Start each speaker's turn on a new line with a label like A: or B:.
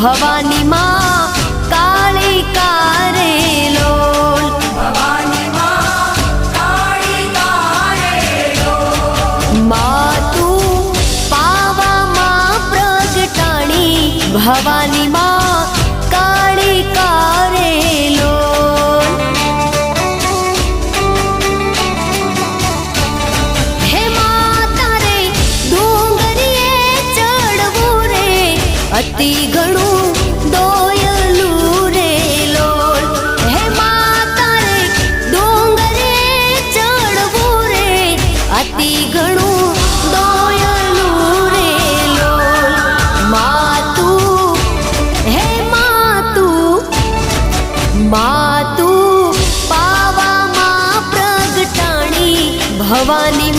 A: ભવાની માં કાળી કારે લોલ
B: ભવાની માં કાળી કારે લોલ
A: માં તું પાવામાં પ્રગટાણી ભવાની માં કાળી કારે લોલ હે માતા રે ડુંગરીએ ચડવું રે અતિ ઘણું દોયલું રે લોલ હે માતા રે ડુંગરીએ ચડવું રે અતિ ઘણું દોયલું રે લોલ માતું હે માતું પાવામાં પ્રગટાણી ભવાની